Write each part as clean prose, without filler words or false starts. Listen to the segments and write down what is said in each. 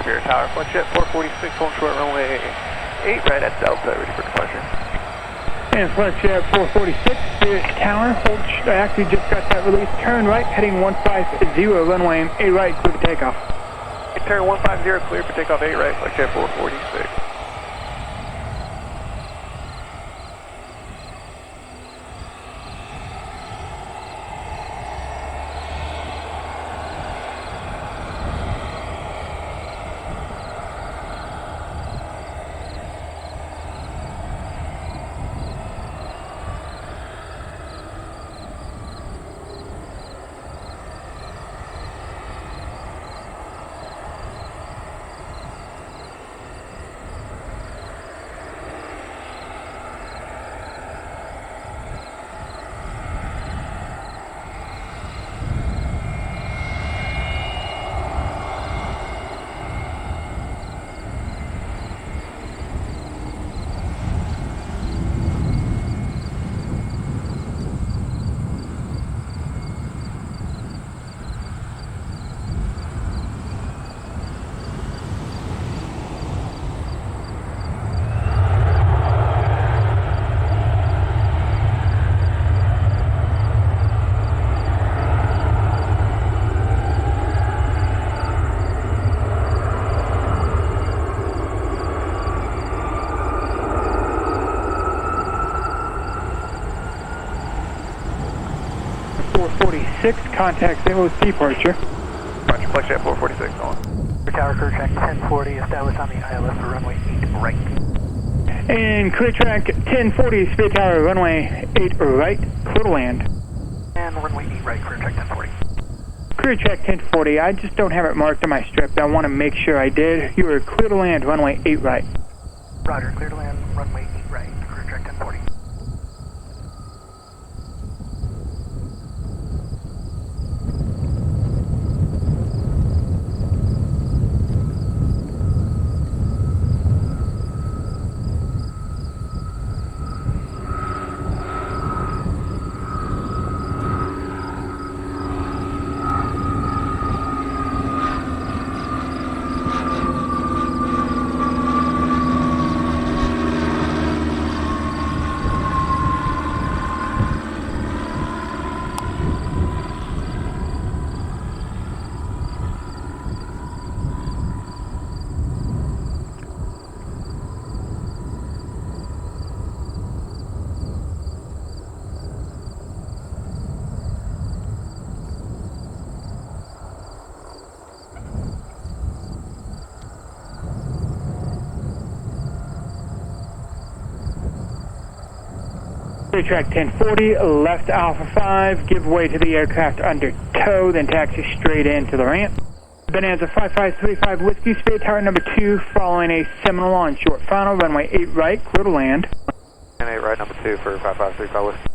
Spirit Tower, flight jet 446, holding short runway 8 right at Delta, ready for departure. And flight jet 446, Spirit Tower, actually just got that release, turn right, heading 150, runway 8 right, clear for takeoff. Turn 150, clear for takeoff 8 right, flight jet 446. Contact St. Louis departure. Roger, flight jet 446 on. Tower clear track 1040, established on the ILS for runway 8 right. And clear track 1040, Spirit Tower, runway 8 right, clear to land. And runway 8 right, clear track 1040. Clear track 1040, I just don't have it marked on my strip. I want to make sure I did. You are clear to land, runway 8 right. Roger, clear to land, runway 8 right, clear track 1040. Clear track 1040, left Alpha 5, give way to the aircraft under tow, then taxi straight into the ramp. Bonanza 5535 Whiskey, Spirit Tower number 2, following a Seminole on short final, runway 8 right, clear to land. And 8 right, number 2 for 5535 Whiskey.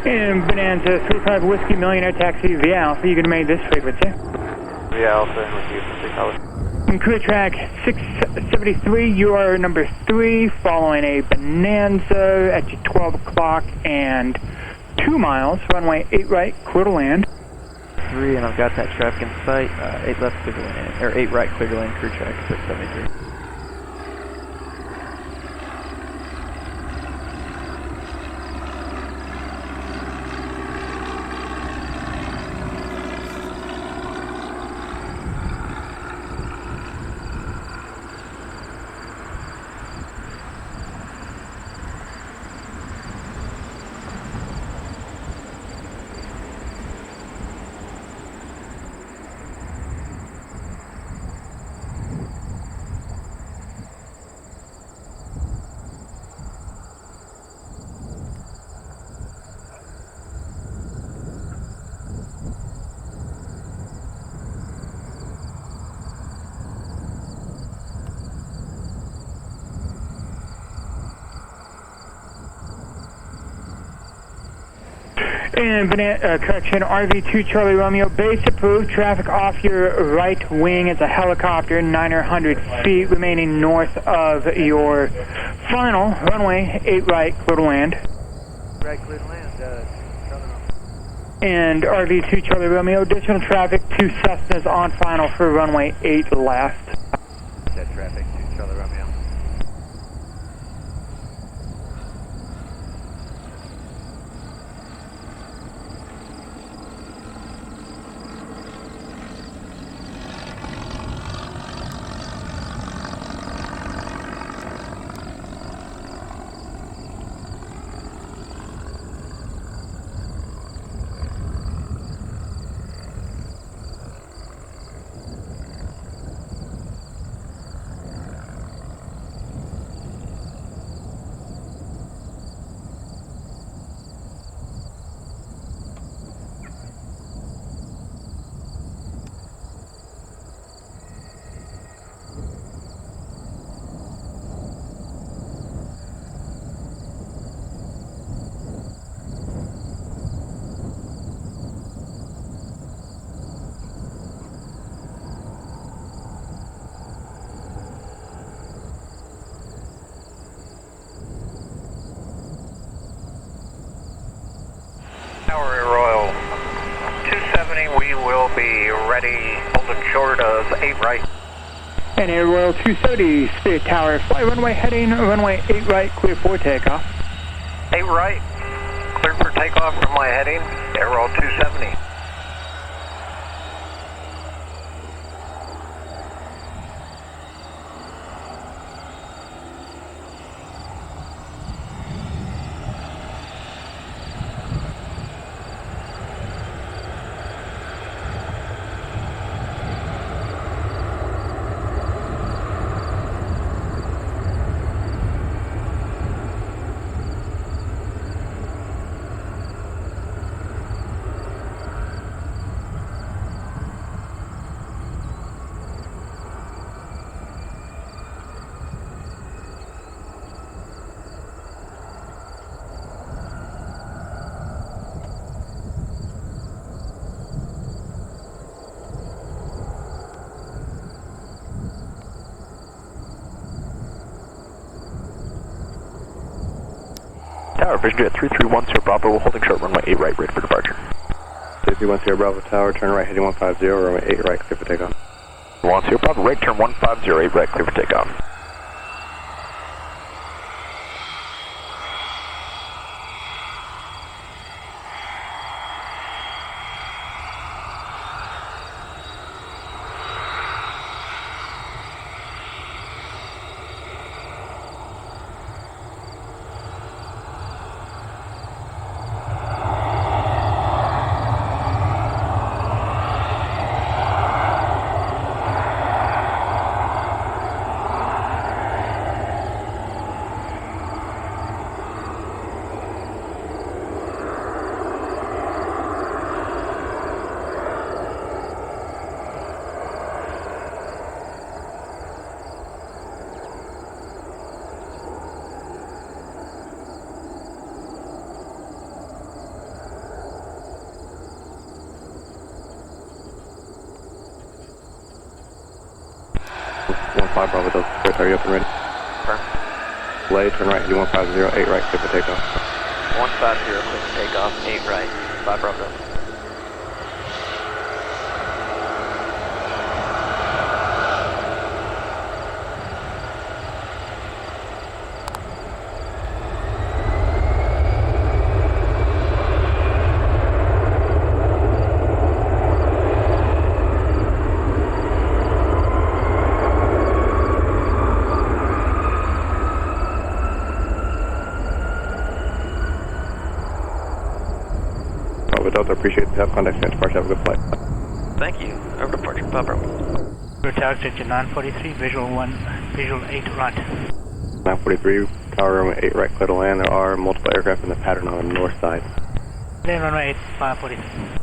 And Bonanza 35 Whiskey Millionaire Taxi via Alpha, you can make this frequency. Via Alpha and with you for And clear track 673, you are number 3, following a Bonanza at 12 o'clock and 2 miles, runway 8 right, clear to land. 3, and I've got that traffic in sight, 8 left clear to land, or 8 right clear to land, clear track 673. And correction, RV2 Charlie Romeo, base approved, traffic off your right wing is a helicopter, 900 feet remaining north of your final runway 8 right, clear to land. Right, clear to land, And RV2 Charlie Romeo, additional traffic, 2 Cessnas on final for runway 8 left. Dead traffic, 2 Charlie Romeo. Tower Air Royal 270, we will be ready, holding short of 8 right. And Air Royal 270, Spirit Tower, fly runway heading, runway 8 right, clear for takeoff. 8 right, clear for takeoff, runway heading, Air Royal 270. Tower, Vision Jet 3310 Bravo, we're holding short runway 8 right, ready for departure. 3310 Bravo Tower, turn right heading 150, runway 8 right, clear for takeoff. 10 Bravo, right turn 150, 8 right, clear for takeoff. Five Bravo Delta Square, are you up and ready? Firm. Lay, turn right, heading 150, 8 right, clear for takeoff. 150, clear for takeoff, 8 right, 5 Bravo. Delta, appreciate the help. Contact San Departure. Have a good flight. Thank you. Over departure, Bravo. Tower Station 943, visual 8 right. 943, tower runway 8 right, clear to land. There are multiple aircraft in the pattern on the north side. Then runway 8, 543.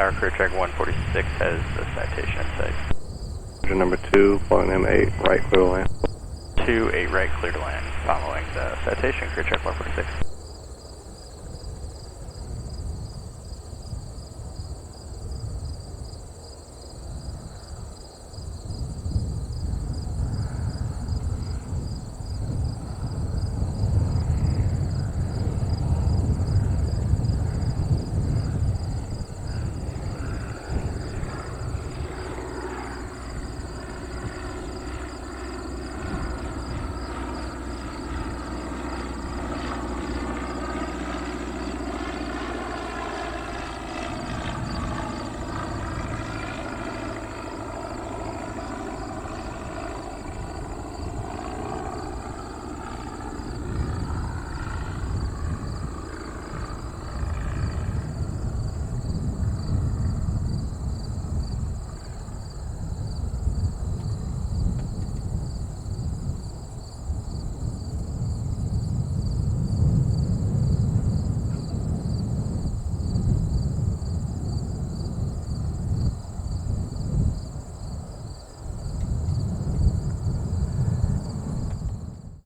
Tower, crew check 146 has the Citation in sight. Engine number 2, following them 8 right, clear to land. 2, 8 right, clear to land. Following the Citation, crew check 146.